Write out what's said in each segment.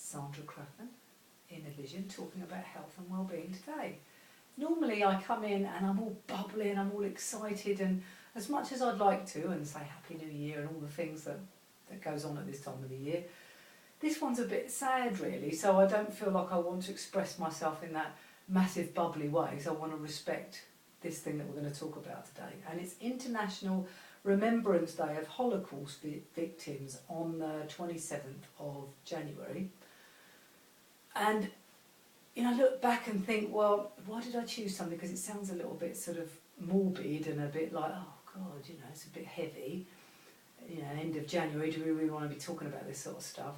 Sandra Crathern, Inner Vision, talking about health and wellbeing today. Normally I come in and I'm all bubbly and I'm all excited, and as much as I'd like to and say Happy New Year and all the things that goes on at this time of the year, this one's a bit sad really, so I don't feel like I want to express myself in that massive bubbly way, so I want to respect this thing that we're going to talk about today. And it's International Remembrance Day of Holocaust victims on the 27th of January. And I look back and think, well, why did I choose something? Because it sounds a little bit sort of morbid and a bit like, oh God, it's a bit heavy. End of January, do we really want to be talking about this sort of stuff?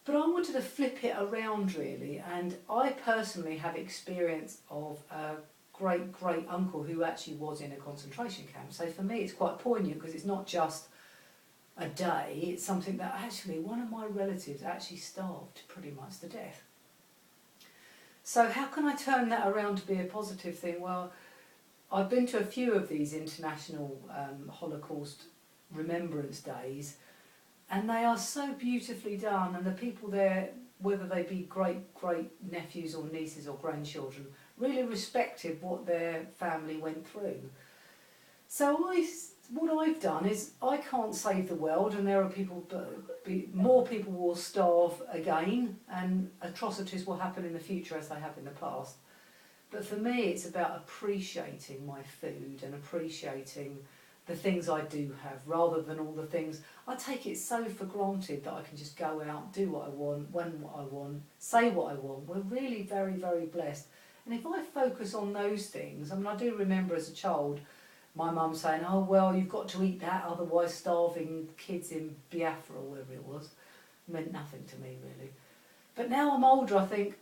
But I wanted to flip it around really, and I personally have experience of a great uncle who actually was in a concentration camp. So for me it's quite poignant because it's not just a day, it's something that actually one of my relatives actually starved pretty much to death. So how can I turn that around to be a positive thing? Well, I've been to a few of these international Holocaust Remembrance Days, and they are so beautifully done, and the people there, whether they be great nephews or nieces or grandchildren, really respected what their family went through. So what I've done is, I can't save the world, and there are people, more people will starve again, and atrocities will happen in the future as they have in the past. But for me it's about appreciating my food and appreciating the things I do have, rather than all the things. I take it so for granted that I can just go out, do what I want, when what I want, say what I want. We're really very, very blessed. And if I focus on those things, I do remember as a child my mum saying, oh well, you've got to eat that, otherwise starving kids in Biafra or wherever it was, meant nothing to me really. But now I'm older, I think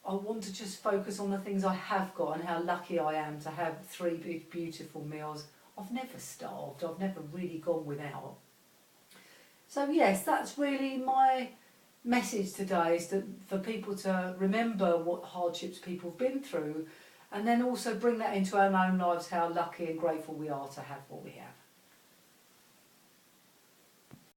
I want to just focus on the things I have got and how lucky I am to have 3 big beautiful meals. I've never starved, I've never really gone without. So yes, that's really my message today, is for people to remember what hardships people have been through, and then also bring that into our own lives, how lucky and grateful we are to have what we have.